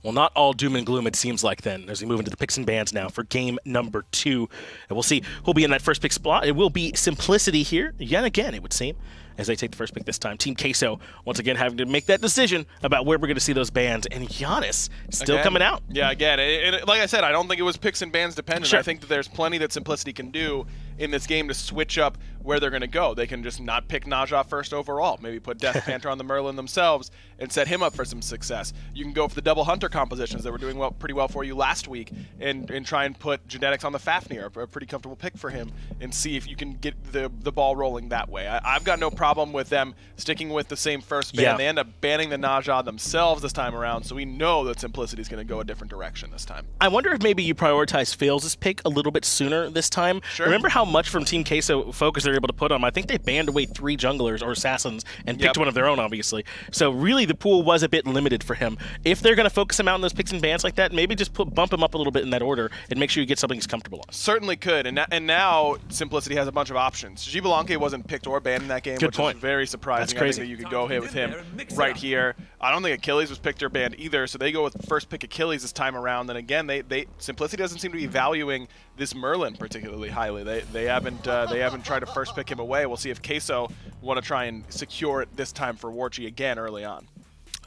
Well, not all doom and gloom, it seems like, then, as we move into the picks and bans now for game number 2. And we'll see who'll be in that first pick spot. It will be Simplicity here, yet again, it would seem, as they take the first pick this time. Team Queso, once again, having to make that decision about where we're going to see those bans. And Giannis still coming out. Yeah, again, like I said, I don't think it was picks and bans dependent. Sure. I think that there's plenty that Simplicity can do in this game to switch up where they're going to go. They can just not pick Naja first overall. Maybe put Death Panther on the Merlin themselves and set him up for some success. You can go for the double Hunter compositions that were doing pretty well for you last week and try and put Genetics on the Fafnir, a pretty comfortable pick for him, and see if you can get the ball rolling that way. I've got no problem with them sticking with the same first ban. Yeah. They end up banning the Naja themselves this time around, so we know that Simplicity is going to go a different direction this time. I wonder if maybe you prioritize Fails' pick a little bit sooner this time. Sure. Remember how much from Team Queso focus they're able to put on them? I think they banned away 3 junglers or assassins and picked one of their own, obviously. So really the pool was a bit limited for him. If they're going to focus him out in those picks and bans like that, maybe just bump him up a little bit in that order and make sure you get something he's comfortable on. Certainly could, and now Simplicity has a bunch of options. Gibalanke wasn't picked or banned in that game, which is very surprising. That's crazy. I think that you could go ahead with him right here. I don't think Achilles was picked or banned either, so they go with first pick Achilles this time around. And again, Simplicity doesn't seem to be valuing this Merlin particularly highly. They haven't tried to first pick him away. We'll see if Queso want to try and secure it this time for Warchi again early on.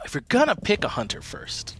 If you're going to pick a Hunter first,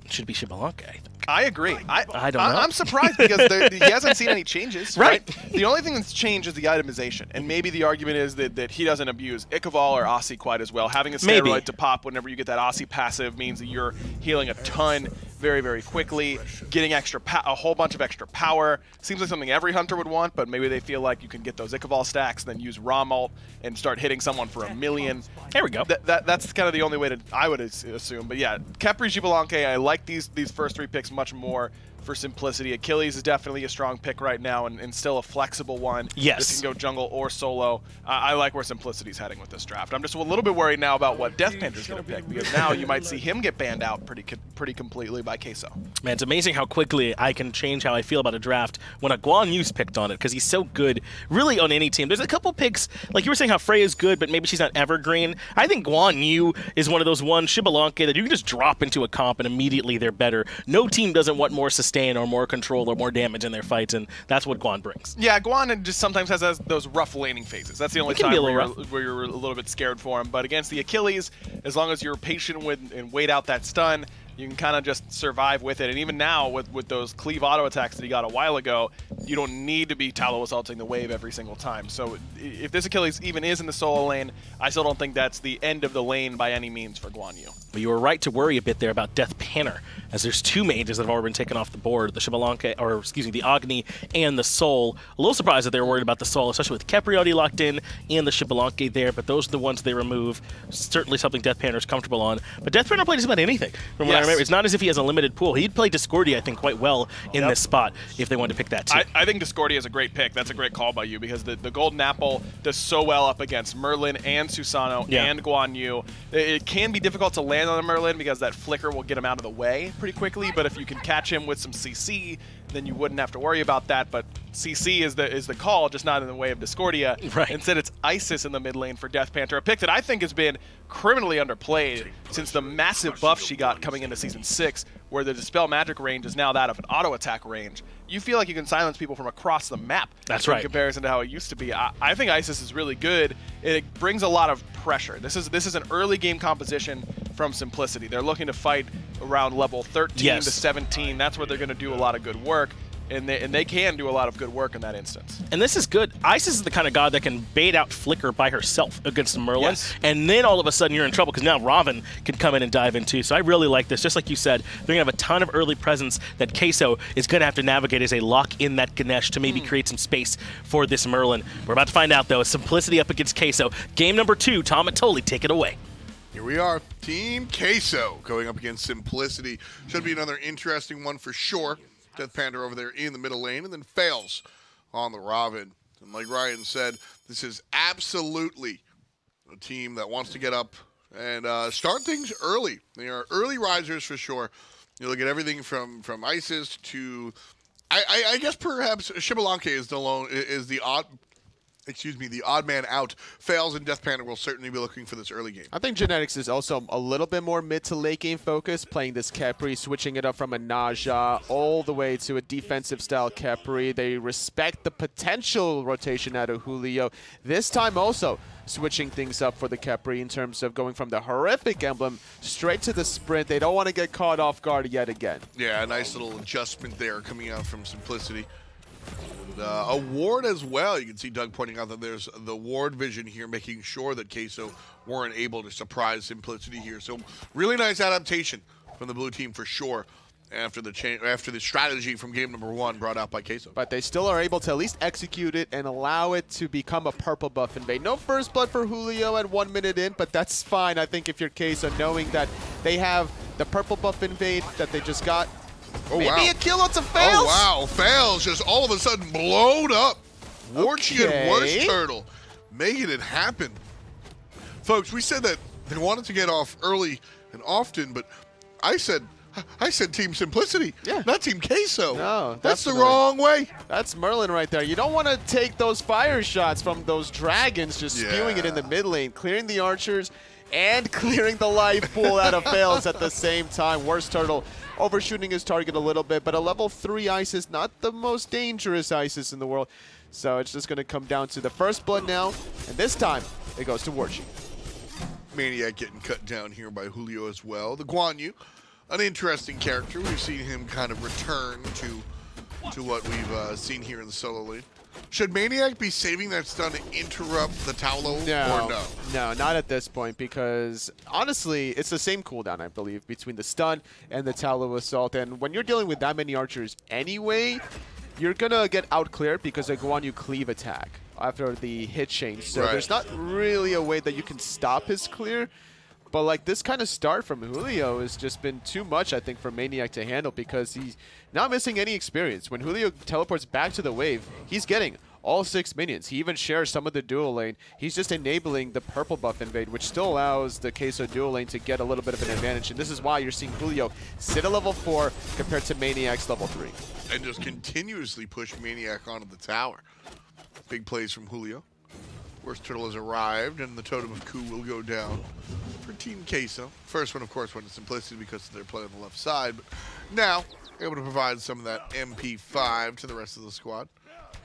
it should be Gibalanke, I think. I agree. I don't know. I'm surprised because he hasn't seen any changes. Right. The only thing that's changed is the itemization, and maybe the argument is that he doesn't abuse Icaval or Aussie quite as well. Having a steroid to pop whenever you get that Aussie passive means that you're healing a ton very, very quickly, getting a whole bunch of extra power. Seems like something every Hunter would want, but maybe they feel like you can get those Icaval stacks, then use Rom ult and start hitting someone for 1,000,000. There we go. That's kind of the only way I would assume. But yeah, Khepri, Gibalanke, I like these first 3 picks much more for Simplicity. Achilles is definitely a strong pick right now and still a flexible one. Yes. This can go jungle or solo. I like where Simplicity's heading with this draft. I'm just a little bit worried now about what Death Panther's going to pick, because now you might see him get banned out pretty completely by Queso. Man, it's amazing how quickly I can change how I feel about a draft when a Guan Yu's picked on it, because he's so good really on any team. There's a couple picks, like you were saying how Freya's good, but maybe she's not evergreen. I think Guan Yu is one of those Gibalanke that you can just drop into a comp and immediately they're better. No team doesn't want more sustain or more control or more damage in their fights, and that's what Guan brings. Yeah, Guan just sometimes has those rough laning phases. That's the only time where you're a little bit scared for him. But against the Achilles, as long as you're patient with and wait out that stun, you can kind of just survive with it. And even now, with those cleave auto attacks that he got a while ago, you don't need to be Talon assaulting the wave every single time. So if this Achilles even is in the solo lane, I still don't think that's the end of the lane by any means for Guan Yu. But you were right to worry a bit there about Death Panther, as there's 2 mages that have already been taken off the board, the Gibalanke, or excuse me, the Agni and the Soul. A little surprised that they were worried about the Soul, especially with Khepri already locked in and the Gibalanke there, but those are the ones they remove. Certainly something Death Panther's comfortable on. But Death Panther plays about anything, from what I remember. It's not as if he has a limited pool. He'd play Discordia, I think, quite well in this spot if they wanted to pick that too. I think Discordia is a great pick. That's a great call by you, because the Golden Apple does so well up against Merlin and Susano and Guan Yu. It can be difficult to land on a Merlin because that flicker will get him out of the way pretty quickly, but if you can catch him with some CC, then you wouldn't have to worry about that. But CC is the call, just not in the way of Discordia. Right. Instead, it's Isis in the mid lane for Death Panther, a pick that I think has been criminally underplayed since the massive buff she got coming into Season 6, where the Dispel Magic range is now that of an auto attack range. You feel like you can silence people from across the map. That's right. In comparison to how it used to be. I think Isis is really good. It brings a lot of pressure. This is an early game composition from Simplicity. They're looking to fight around level 13 to 17. That's where they're going to do a lot of good work. And they can do a lot of good work in that instance. And this is good. Isis is the kind of god that can bait out Flicker by herself against Merlin, and then all of a sudden you're in trouble because now Raven can come in and dive in too. So I really like this. Just like you said, they're going to have a ton of early presence that Queso is going to have to navigate as they lock in that Ganesh to maybe create some space for this Merlin. We're about to find out, though. Simplicity up against Queso. Game number 2, Tom Atoli, take it away. Here we are, Team Queso going up against Simplicity. Should be another interesting one for sure. Death Panther over there in the middle lane, and then Fails on the Raven. And like Ryan said, this is absolutely a team that wants to get up and start things early. They are early risers for sure. You look at everything from Isis to, I guess perhaps Gibalanke is the odd the odd man out fails, and Death Panther will certainly be looking for this early game. I think Genetics is also a little bit more mid to late game focused, playing this Khepri, switching it up from a Naja all the way to a defensive style Khepri. They respect the potential rotation out of Julio. This time also switching things up for the Khepri in terms of going from the horrific emblem straight to the sprint. They don't want to get caught off guard yet again. Yeah, a nice little adjustment there coming out from Simplicity. And, a ward as well. You can see Doug pointing out that there's the ward vision here, making sure that Queso weren't able to surprise Simplicity here. So really nice adaptation from the blue team for sure after the strategy from game number 1 brought out by Queso. But they still are able to at least execute it and allow it to become a purple buff invade. No first blood for Julio at 1 minute in, but that's fine, I think, if you're Queso, knowing that they have the purple buff invade that they just got. Oh, Maybe wow. a kill on some Fails. Oh, wow. Fails just all of a sudden blown up. Warchi and Worst Turtle making it happen. Folks, we said that they wanted to get off early and often, but I said Team Simplicity, not Team Queso. No, that's the wrong way. That's Merlin right there. You don't want to take those fire shots from those dragons, just spewing it in the mid lane, clearing the archers and clearing the life pool out of Fails at the same time. Worst Turtle overshooting his target a little bit, but a level 3 Isis, not the most dangerous Isis in the world. So it's just going to come down to the first blood now, and this time it goes to Warchi. Maniac getting cut down here by Julio as well. The Guan Yu, an interesting character. We've seen him kind of return to what we've seen here in the solo lane. Should Maniac be saving that stun to interrupt the Taulo or no? No, not at this point, because honestly, it's the same cooldown, I believe, between the stun and the Taulo Assault. And when you're dealing with that many archers anyway, you're going to get outcleared because they go on you cleave attack after the hit chain. So there's not really a way that you can stop his clear. But like this kind of start from Julio has just been too much, I think, for Maniac to handle, because he's not missing any experience. When Julio teleports back to the wave, he's getting all 6 minions. He even shares some of the dual lane. He's just enabling the purple buff invade, which still allows the Queso dual lane to get a little bit of an advantage. And this is why you're seeing Julio sit at level 4 compared to Maniac's level 3. And just continuously push Maniac onto the tower. Big plays from Julio. Worst Turtle has arrived, and the Totem of Coup will go down for Team Queso. First one, of course, went to Simplicity because they're playing on the left side, but now able to provide some of that MP5 to the rest of the squad.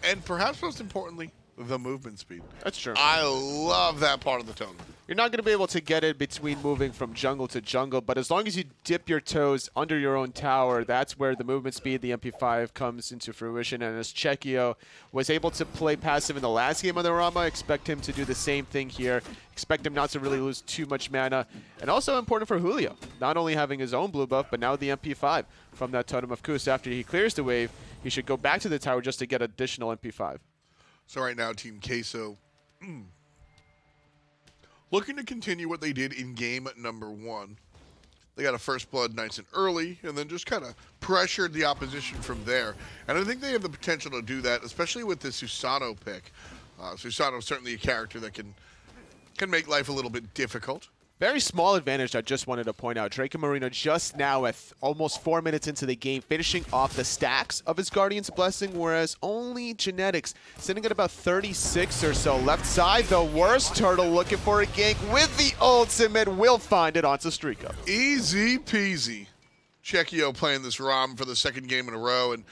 And perhaps most importantly, the movement speed. That's true. I love that part of the totem. You're not going to be able to get it between moving from jungle to jungle, but as long as you dip your toes under your own tower, that's where the movement speed, the MP5, comes into fruition. And as Chekio was able to play passive in the last game of the Rama, expect him to do the same thing here. Expect him not to really lose too much mana. And also important for Julio, not only having his own blue buff, but now the MP5 from that Totem of Kus. After he clears the wave, he should go back to the tower just to get additional MP5. So right now, Team Queso looking to continue what they did in game number 1. They got a first blood nice and early, and then just kind of pressured the opposition from there. And I think they have the potential to do that, especially with the Susano pick. Susano is certainly a character that can make life a little bit difficult. Very small advantage I just wanted to point out. Draco Marino just now at almost 4 minutes into the game, finishing off the stacks of his Guardian's Blessing, whereas only Genetics sitting at about 36 or so. Left side, the Worst Turtle looking for a gank with the ultimate. Will find it onto Streako. Easy peasy. Chekio playing this ROM for the second game in a row, and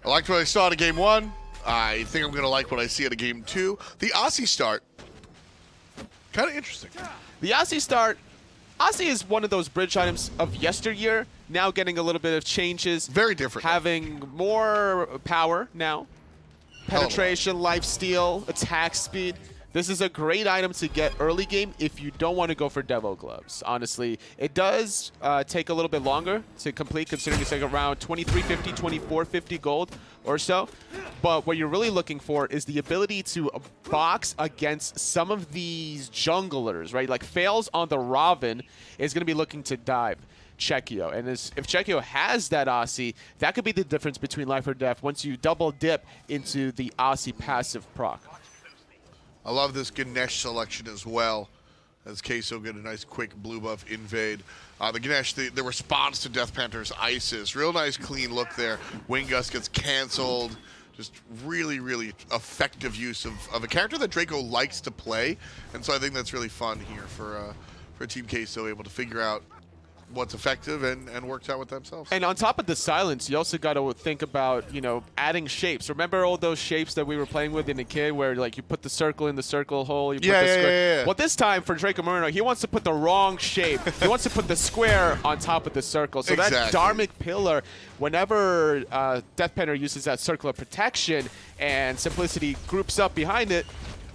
I liked what I saw at game 1. I think I'm going to like what I see at a game 2. The Aussie start, kind of interesting. The Aussie start, Aussie is one of those bridge items of yesteryear, now getting a little bit of changes. Very different. Having more power now. Penetration, lifesteal, attack speed. This is a great item to get early game if you don't want to go for Devo Gloves. Honestly, it does take a little bit longer to complete, considering it's like around 2350, 2450 gold or so. But what you're really looking for is the ability to box against some of these junglers, right? Like Fails on the Raven is going to be looking to dive Chekio. And if Chekio has that Aussie, that could be the difference between life or death once you double dip into the Aussie passive proc. I love this Ganesh selection as well, as Queso get a nice quick blue buff invade. The Ganesh, the response to Death Panther's Isis, real nice clean look there. Wing Gust gets canceled. just really, really effective use of a character that Draco likes to play. And so I think that's really fun here for Team Queso, able to figure out what's effective and works out with themselves. And on top of the silence, you also got to think about, you know, adding shapes. Remember all those shapes that we were playing with in the kid where, like, you put the circle in the circle hole, you put the square. Yeah. Well, this time for Draco Marino, he wants to put the wrong shape. He wants to put the square on top of the circle. So that Dharmic Pillar, whenever Death Panther uses that circle of protection and Simplicity groups up behind it,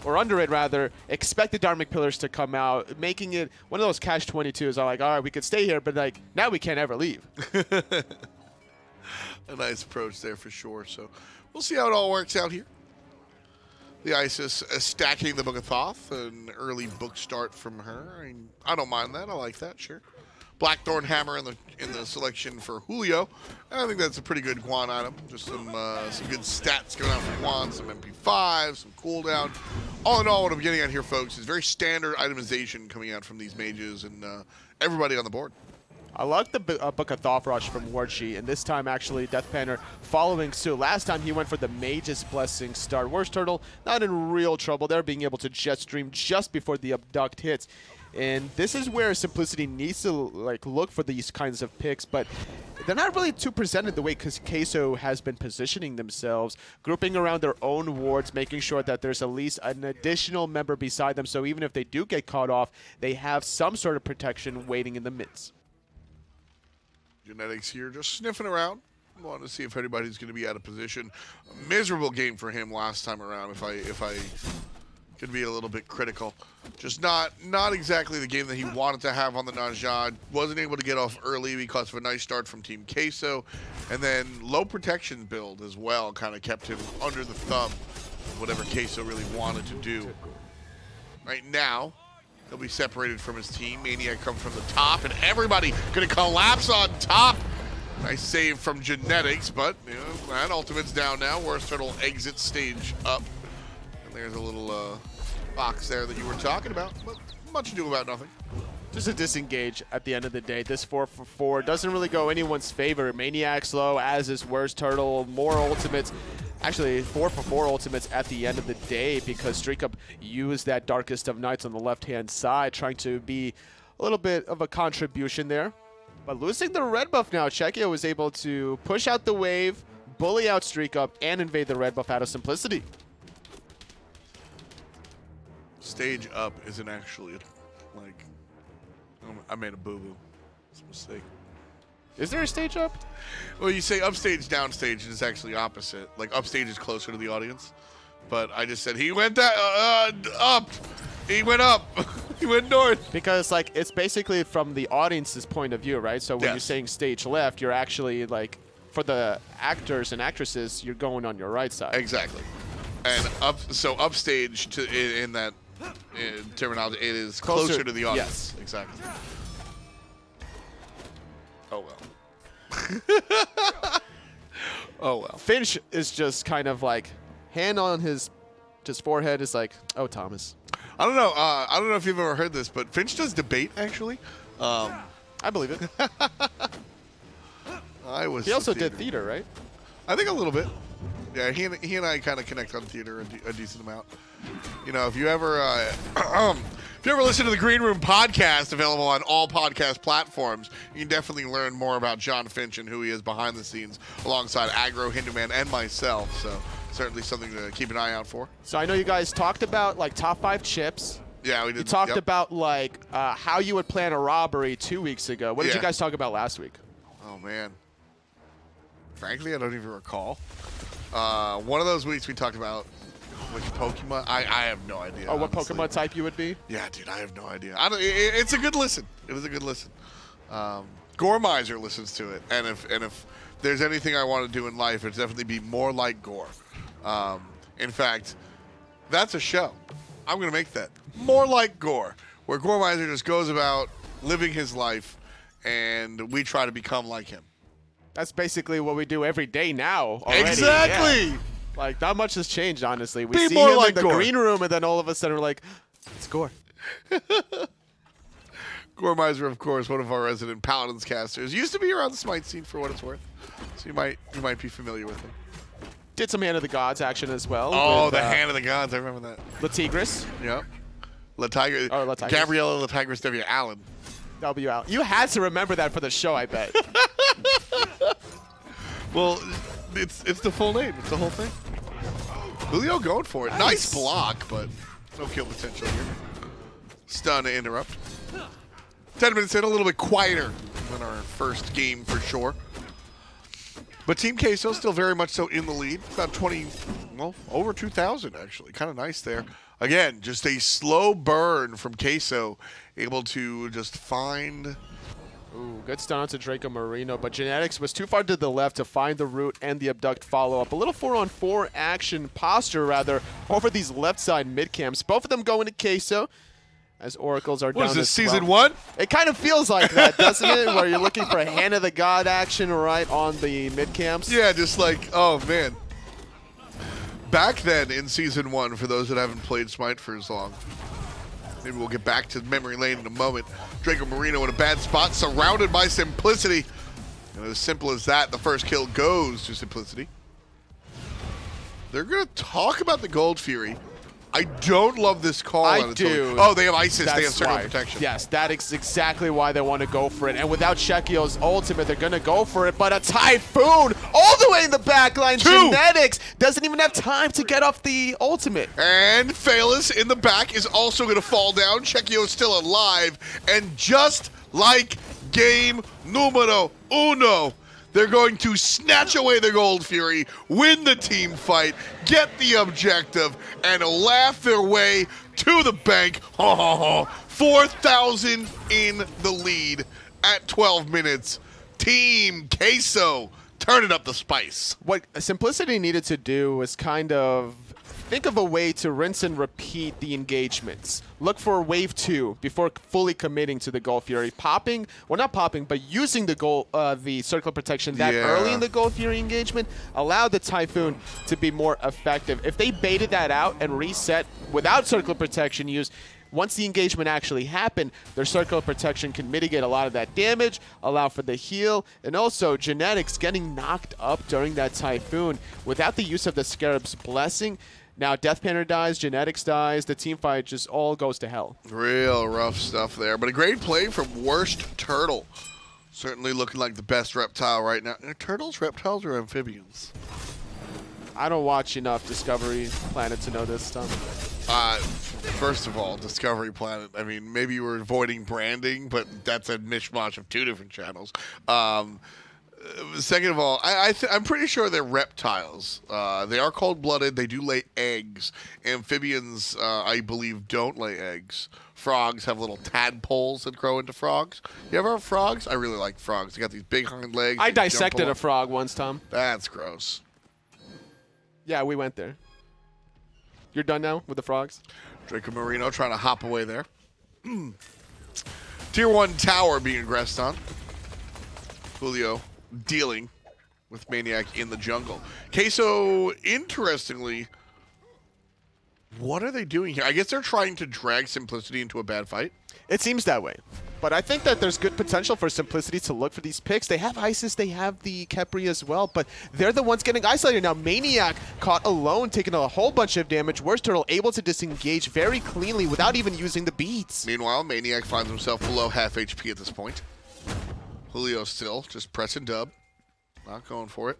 or under it rather, expect the Dharmic Pillars to come out, making it one of those catch-22s. I'm like, all right, we could stay here, but like now we can't ever leave. A nice approach there for sure. So we'll see how it all works out here. The Isis stacking the Book of Thoth, an early book start from her. I mean, I don't mind that. I like that, sure. Blackthorn Hammer in the selection for Julio. I think that's a pretty good Quan item. Just some good stats going out for Quan, some MP5, some cooldown. All in all, what I'm getting at here, folks, is very standard itemization coming out from these mages and everybody on the board. I like the Book of Thoth Rush from Warchi, and this time actually Death Panther following suit. Last time he went for the Mage's Blessing start. Worst Turtle not in real trouble there, being able to jet stream just before the Abduct hits. And this is where Simplicity needs to like look for these kinds of picks, but they're not really too presented the way because Queso has been positioning themselves, grouping around their own wards, making sure that there's at least an additional member beside them, so even if they do get caught off, they have some sort of protection waiting in the midst. Genetics here just sniffing around. Want to see if anybody's going to be out of position. A miserable game for him last time around, if I could be a little bit critical. Just not exactly the game that he wanted to have on the Najad. Wasn't able to get off early because of a nice start from Team Queso. And then low protection build as well kind of kept him under the thumb of whatever Queso really wanted to do. Right now, he'll be separated from his team. Maniac comes from the top, and everybody gonna collapse on top. Nice save from Genetics, but you know, that ultimate's down now. Worst Turtle exits stage up. There's a little box there that you were talking about, but much ado about nothing. Just a disengage at the end of the day. This 4-for-4 doesn't really go anyone's favor. Maniac's low, as is Worst Turtle. More ultimates. Actually, 4-for-4 ultimates at the end of the day because Streak Up used that Darkest of Nights on the left-hand side, trying to be a little bit of a contribution there. But losing the red buff now, Czechia was able to push out the wave, bully out Streak Up, and invade the red buff out of Simplicity. Stage up isn't actually, like, I made a boo-boo. It's a mistake. Is there a stage up? Well, you say upstage, downstage, and it's actually opposite. Like, upstage is closer to the audience. But I just said he went up. He went up. He went north. Because, like, it's basically from the audience's point of view, right? So when you're saying stage left, you're actually, like, for the actors and actresses, you're going on your right side. Exactly. And upstage in that terminology, it is closer to the audience. Yes. Exactly. Oh, well. Oh, well. Finch is just kind of like, hand on his forehead is like, oh, Thomas. I don't know. I don't know if you've ever heard this, but Finch does debate, actually. I believe it. He also did theater, right? I think a little bit. Yeah, he and I kind of connect on theater a decent amount. You know, if you ever listen to the Green Room podcast, available on all podcast platforms, you can definitely learn more about John Finch and who he is behind the scenes, alongside Aggro, Hinduman, and myself. So certainly something to keep an eye out for. So I know you guys talked about like top 5 chips. Yeah, we did. You talked about like how you would plan a robbery 2 weeks ago. What did you guys talk about last week? Oh man. Frankly, I don't even recall. One of those weeks we talked about which Pokemon. I have no idea. Oh, what Pokemon type you would be? Yeah, dude, I have no idea. It's a good listen. It was a good listen. Gore Miser listens to it, and if there's anything I want to do in life, it's definitely be more like Gore. In fact, that's a show. I'm gonna make that more like Gore, where Gore Miser just goes about living his life, and we try to become like him. That's basically what we do every day now already. Exactly. Yeah. Like, not much has changed, honestly. We Be see more him like in the Gore. green room, and then all of a sudden we're like, it's Gore. Gore Miser, of course, one of our resident Paladins casters. Used to be around the Smite scene for what it's worth. So you might be familiar with him. Did some Hand of the Gods action as well. Oh, with, the Hand of the Gods. I remember that. La Tigris. Yep. La Tigris. Oh, La Tigris. Gabriella La Tigris W. Allen. W. Allen. You had to remember that for the show, I bet. Well, it's the full name. It's the whole thing. Julio going for it. Nice block, but no kill potential here. Stun to interrupt. 10 minutes in, a little bit quieter than our first game for sure. But Team Queso still very much so in the lead. About 20, well, over 2,000 actually. Kind of nice there. Again, just a slow burn from Queso, able to just find... Ooh, good stun onto Draco Marino, but Genetics was too far to the left to find the root and the abduct follow-up. A little 4-on-4 action posture, rather, over these left side mid-camps. Both of them going to Queso, as Oracles are down. What is this, as season well. 1? It kind of feels like that, doesn't it? Where you're looking for a Hand of the God action right on the mid-camps. Yeah, just like, oh man. Back then in season 1, for those that haven't played Smite for as long, maybe we'll get back to memory lane in a moment. Draco Marino in a bad spot, surrounded by Simplicity. And as simple as that, the first kill goes to Simplicity. They're going to talk about the Gold Fury. I don't love this call. I do. Oh, they have Isis. They have That's circle why. protection. Yes, that is exactly why they want to go for it. And without Shekio's ultimate, they're going to go for it. But a Typhoon all the way in the back line. Genetics doesn't even have time to get off the ultimate. And Phaelus in the back is also going to fall down. Chekio is still alive. And just like game numero uno, they're going to snatch away the Gold Fury, win the team fight, get the objective, and laugh their way to the bank. 4,000 in the lead at 12 minutes. Team Queso turning up the spice. What Simplicity needed to do was kind of think of a way to rinse and repeat the engagements. Look for wave 2 before fully committing to the Gold Fury. Popping, well not popping, but using the circle protection that early in the Gold Fury engagement allowed the Typhoon to be more effective. If they baited that out and reset without circle protection use, once the engagement actually happened, their circle of protection can mitigate a lot of that damage, allow for the heal, and also Genetics getting knocked up during that Typhoon without the use of the Scarab's Blessing. Now Death Panther dies, Genetics dies, the team fight just all goes to hell. Real rough stuff there, but a great play from Worst Turtle. Certainly looking like the best reptile right now. Are turtles, reptiles, or amphibians? I don't watch enough Discovery Planet to know this stuff. First of all, Discovery Planet, I mean, maybe you were avoiding branding, but that's a mishmash of 2 different channels. Second of all, I'm pretty sure they're reptiles. They are cold-blooded. They do lay eggs. Amphibians, I believe, don't lay eggs. Frogs have little tadpoles that grow into frogs. You ever have frogs? I really like frogs. They got these big hind legs. I dissected a frog once, Tom. That's gross. Yeah, we went there. You're done now with the frogs? Draco Marino trying to hop away there. Tier 1 tower being aggressed on. Julio dealing with Maniac in the jungle. Queso, interestingly, what are they doing here? I guess they're trying to drag Simplicity into a bad fight. It seems that way. But I think that there's good potential for Simplicity to look for these picks. They have Isis, they have the Khepri as well, but they're the ones getting isolated. Now, Maniac caught alone, taking a whole bunch of damage. Worst Turtle able to disengage very cleanly without even using the beats. Meanwhile, Maniac finds himself below half HP at this point. Julio still just pressing dub. Not going for it.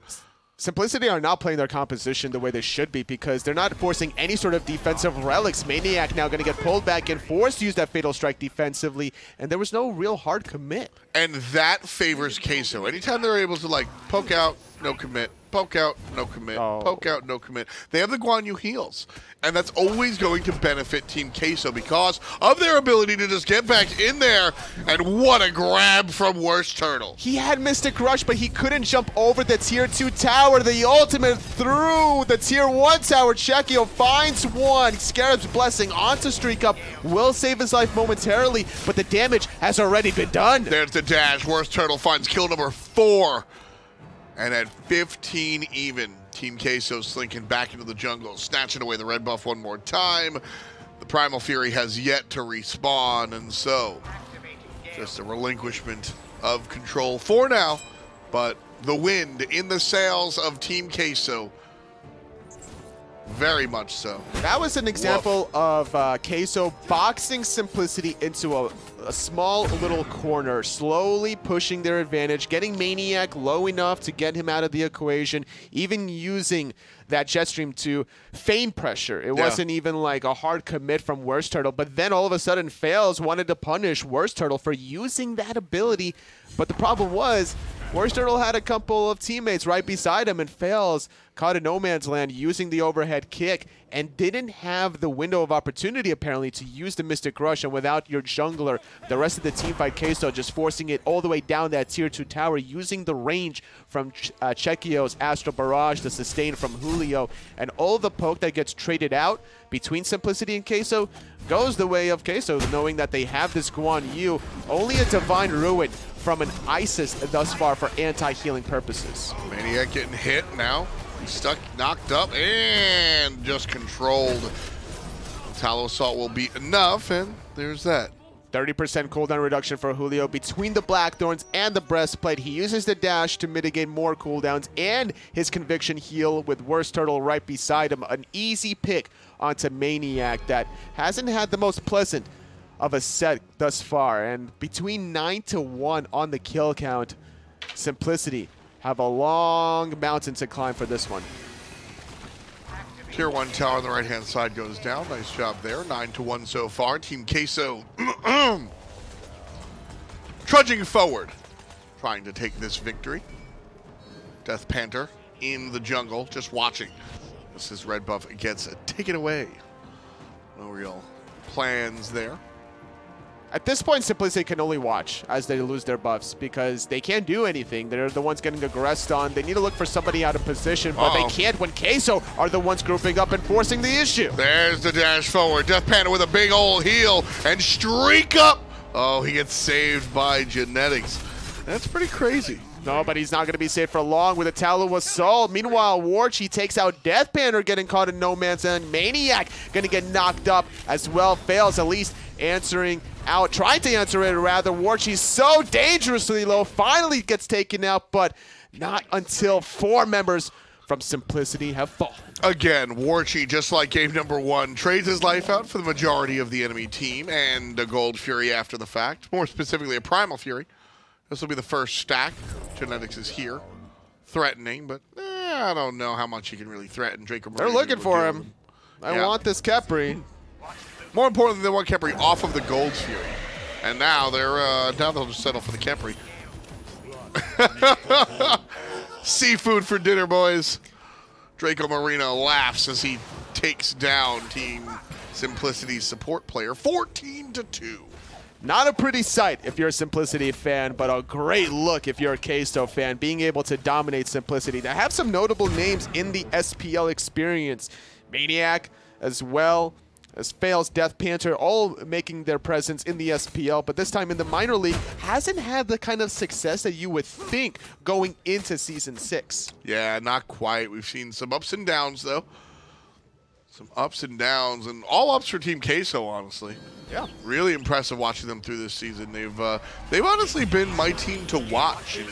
Simplicity are not playing their composition the way they should be because they're not forcing any sort of defensive relics. Maniac now going to get pulled back and forced to use that Fatal Strike defensively, and there was no real hard commit. And that favors Queso. Anytime they're able to, like, poke out, no commit, poke out, no commit, poke out, no commit, they have the Guan Yu heals. And that's always going to benefit Team Queso because of their ability to just get back in there. And what a grab from Worst Turtle. He had Mystic Rush, but he couldn't jump over the Tier 2 tower. The ultimate through the Tier 1 tower. Chekio finds one. Scarab's Blessing onto Streak Up. Will save his life momentarily, but the damage has already been done. There's the dash. Worst Turtle finds kill number 4. And at 15 even, Team Queso slinking back into the jungle, snatching away the red buff one more time. The Primal Fury has yet to respawn, and so just a relinquishment of control for now. But the wind in the sails of Team Queso Very much so. That was an example of Queso boxing Simplicity into a small little corner, slowly pushing their advantage, getting Maniac low enough to get him out of the equation, even using that jet stream to feign pressure. It wasn't even like a hard commit from Worst Turtle, but then all of a sudden Fails wanted to punish Worst Turtle for using that ability. But the problem was, Worst Turtle had a couple of teammates right beside him, and Fails caught a no man's land using the overhead kick and didn't have the window of opportunity apparently to use the Mystic Rush, and without your jungler, the rest of the team fight Queso just forcing it all the way down that tier 2 tower, using the range from Chekio's Astral Barrage, the sustain from Julio, and all the poke that gets traded out between Simplicity and Queso goes the way of Queso, knowing that they have this Guan Yu, only a Divine Ruin from an Isis thus far for anti-healing purposes. Maniac getting hit now. He's stuck, knocked up, and just controlled. Tallow Assault will be enough, and there's that. 30% cooldown reduction for Julio between the Blackthorns and the Breastplate. He uses the dash to mitigate more cooldowns and his Conviction heal with Worst Turtle right beside him. An easy pick onto Maniac that hasn't had the most pleasant of a set thus far. And between 9-1 on the kill count, Simplicity have a long mountain to climb for this one. Tier 1 tower on the right-hand side goes down. Nice job there. 9-1 so far. Team Queso trudging forward, trying to take this victory. Death Panther in the jungle, just watching. This is red buff gets taken away. No real plans there. At this point, Simplicity can only watch as they lose their buffs because they can't do anything. They're the ones getting aggressed on. They need to look for somebody out of position, but they can't when Queso are the ones grouping up and forcing the issue. There's the dash forward. Death Panda with a big old heal and streak up. Oh, he gets saved by Genetics. That's pretty crazy. No, but he's not going to be safe for long with a Tallow Assault. Meanwhile, Warchi takes out Death Panther, getting caught in no man's land. Maniac going to get knocked up as well. Fails at least answering out, trying to answer it rather. Warchi's so dangerously low, finally gets taken out, but not until 4 members from Simplicity have fallen. Again, Warchi, just like game number 1, trades his life out for the majority of the enemy team and a Gold Fury after the fact, more specifically a Primal Fury. This will be the first stack. Genetics is here, threatening, but I don't know how much he can really threaten. Draco They're looking for him. I want this Khepri. More importantly, they want Khepri off of the Gold Fury. And now they'll just settle for the Khepri. Seafood for dinner, boys. Draco Marino laughs as he takes down Team Simplicity's support player 14-2. Not a pretty sight if you're a Simplicity fan, but a great look if you're a Queso fan, being able to dominate Simplicity. They have some notable names in the SPL experience. Maniac as well as Fails, Death Panther, all making their presence in the SPL, but this time in the minor league, hasn't had the kind of success that you would think going into Season 6. Yeah, not quite. We've seen some ups and downs, though. Some ups and downs, and all ups for Team Queso, honestly. Yeah. Really impressive watching them through this season. They've honestly been my team to watch in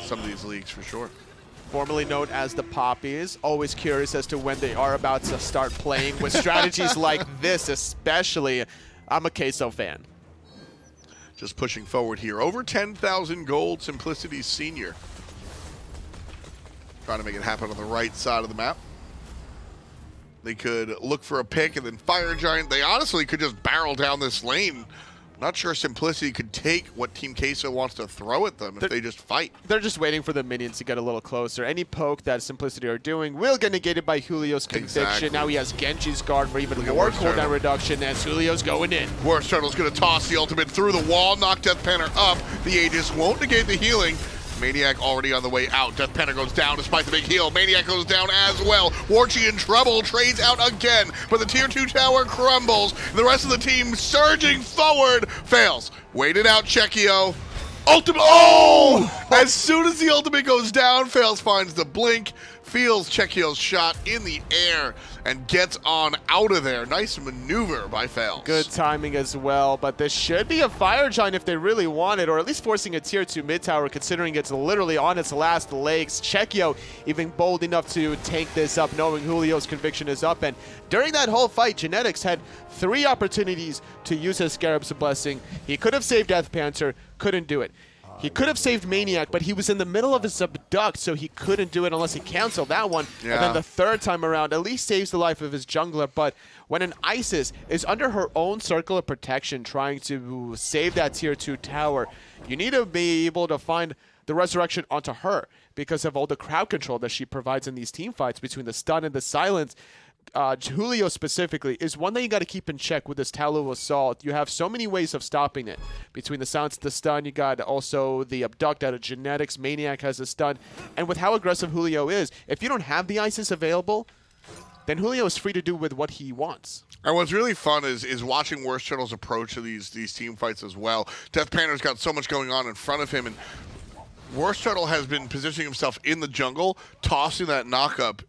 some of these leagues, for sure. Formerly known as the Poppies, always curious as to when they are about to start playing with strategies like this, especially. I'm a Queso fan. Just pushing forward here. Over 10,000 gold, Simplicity Senior. Trying to make it happen on the right side of the map. They could look for a pick and then Fire Giant. They honestly could just barrel down this lane. Not sure Simplicity could take what Team Queso wants to throw at them if they just fight. They're just waiting for the minions to get a little closer. Any poke that Simplicity are doing will get negated by Julio's Conviction. Exactly. Now he has Genji's Guard for even more cooldown reduction as Julio's going in. Worst Turtle's going to toss the ultimate through the wall, knock Death Panther up. The Aegis won't negate the healing. Maniac already on the way out. Death Panther goes down despite the big heal. Maniac goes down as well. Warchi in trouble, trades out again, but the tier 2 tower crumbles. The rest of the team surging forward. Fails. Waited out Chekio. Ultimate. Oh! As soon as the ultimate goes down, Fails finds the blink. feels Chekio's shot in the air and gets on out of there. Nice maneuver by Fails. Good timing as well, but this should be a Fire Giant if they really want it, or at least forcing a tier 2 mid tower considering it's literally on its last legs. Chekio even bold enough to take this up knowing Julio's conviction is up, and during that whole fight, Genetics had 3 opportunities to use his Scarab's Blessing. He could have saved Death Panther, couldn't do it. He could have saved Maniac, but he was in the middle of his abduct, so he couldn't do it unless he canceled that one. Yeah. And then the third time around, at least saves the life of his jungler. But when an Isis is under her own circle of protection trying to save that tier 2 tower, you need to be able to find the resurrection onto her because of all the crowd control that she provides in these team fights between the stun and the silence. Julio specifically is one that you got to keep in check with this Tallow Assault. You have so many ways of stopping it. Between the silence, the stun, you got also the abduct out of Genetics. Maniac has a stun. And with how aggressive Julio is, if you don't have the Isis available, then Julio is free to do with what he wants. And what's really fun is watching Worst Turtle's approach to these team fights as well. Death Panther's got so much going on in front of him, and Worst Turtle has been positioning himself in the jungle, tossing that knockup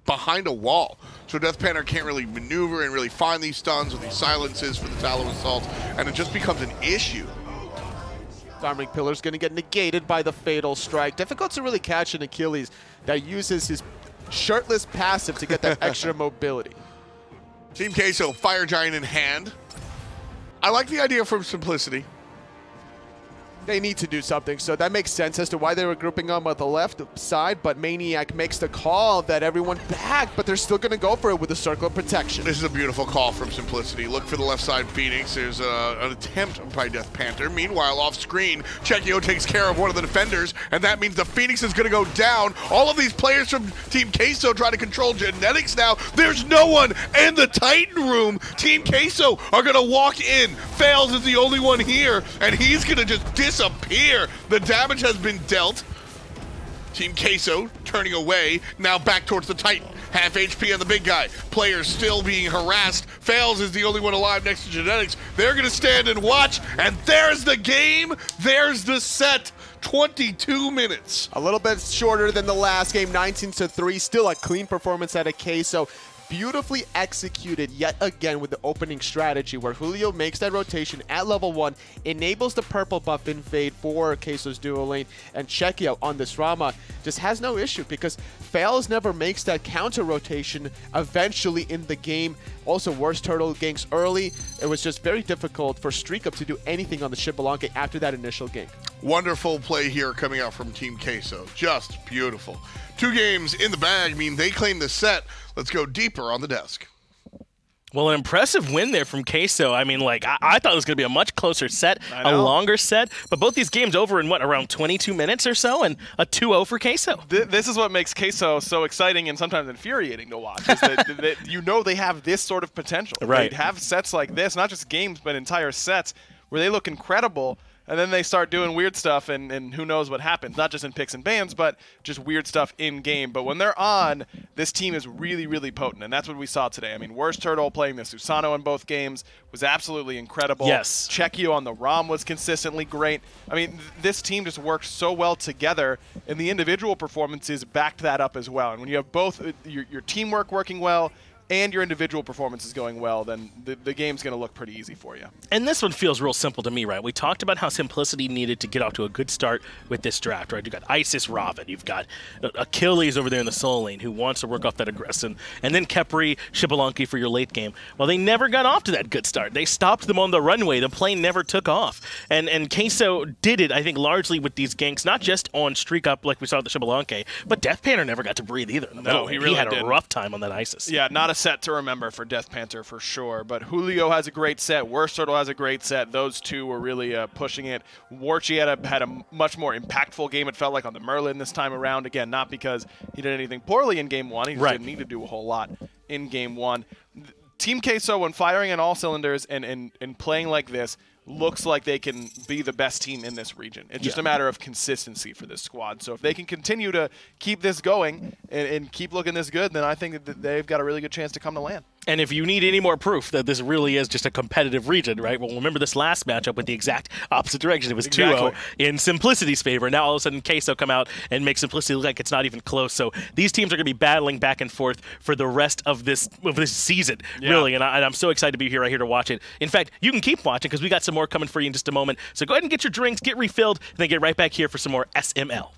behind a wall. So Death Panther can't really maneuver and really find these stuns or these silences for the Tallow Assault, and it just becomes an issue. Diamond Pillar's going to get negated by the Fatal Strike. Difficult to really catch an Achilles that uses his shirtless passive to get that extra mobility. Team Queso, Fire Giant in hand. I like the idea from Simplicity. They need to do something, so that makes sense as to why they were grouping them at the left side, but Maniac makes the call that everyone back, but they're still going to go for it with the circle of protection. This is a beautiful call from Simplicity. Look for the left side Phoenix. There's an attempt by Death Panther. Meanwhile, off screen, Chekio takes care of one of the defenders, and that means the Phoenix is going to go down. All of these players from Team Queso try to control Genetics now. There's no one in the Titan room. Team Queso are going to walk in. Fails is the only one here, and he's going to just disappear. The damage has been dealt. Team Queso turning away, now back towards the Titan. Half HP on the big guy. Players still being harassed. Fails is the only one alive next to Genetics. They're going to stand and watch, and there's the game. There's the set. 22 minutes. A little bit shorter than the last game, 19-3. Still a clean performance out of Queso. Beautifully executed yet again with the opening strategy where Julio makes that rotation at level 1, enables the purple buff invade for Queso's duo lane, and Chekio on this Rama just has no issue because Fails never makes that counter rotation eventually in the game. Also, Worst Turtle ganks early. It was just very difficult for Streak Up to do anything on the Xbalanque after that initial gank. Wonderful play here coming out from Team Queso. Just beautiful. 2 games in the bag mean they claim the set. Let's go deeper on the desk. Well, an impressive win there from Queso. I mean, like, I thought it was going to be a much closer set, a longer set, but both these games over in, what, around 22 minutes or so, and a 2-0 for Queso. This is what makes Queso so exciting and sometimes infuriating to watch, is that you know they have this sort of potential. Right. They have sets like this, not just games, but entire sets, where they look incredible, and then they start doing weird stuff, and who knows what happens. Not just in picks and bans, but just weird stuff in-game. But when they're on, this team is really, really potent, and that's what we saw today. I mean, Worst Turtle playing the Susano in both games was absolutely incredible. Yes. Chekio on the ROM was consistently great. I mean, this team just works so well together, and the individual performances backed that up as well. And when you have both your teamwork working well and your individual performance is going well, then the game's going to look pretty easy for you. And this one feels real simple to me, right? We talked about how Simplicity needed to get off to a good start with this draft, right? You've got Isis Raven, you've got Achilles over there in the soul lane who wants to work off that aggression, and then Khepri, Xbalanque for your late game. Well, they never got off to that good start. They stopped them on the runway. The plane never took off. And Queso did it, I think, largely with these ganks, not just on Streak Up like we saw at the Xbalanque, but Death Panther never got to breathe either. No, he really had didn't. a rough time on that Isis. Yeah, not a set to remember for Death Panther for sure, but Julio has a great set, Worst Turtle has a great set. Those two were really pushing it. Warchi had a much more impactful game, it felt like, on the Merlin this time around. Again, not because he did anything poorly in Game 1, he just didn't need to do a whole lot in Game 1. Team Queso, when firing on all cylinders and playing like this, looks like they can be the best team in this region. It's just a matter of consistency for this squad. So if they can continue to keep this going and keep looking this good, then I think that they've got a really good chance to come to land. And if you need any more proof that this really is just a competitive region, right? Well, remember this last matchup with the exact opposite direction. It was 2-0 in Simplicity's favor. Now all of a sudden Queso come out and make Simplicity look like it's not even close. So these teams are going to be battling back and forth for the rest of this season, really. And I'm so excited to be here right here to watch it. In fact, you can keep watching because we got some more coming for you in just a moment. So go ahead and get your drinks, get refilled, and then get right back here for some more SML.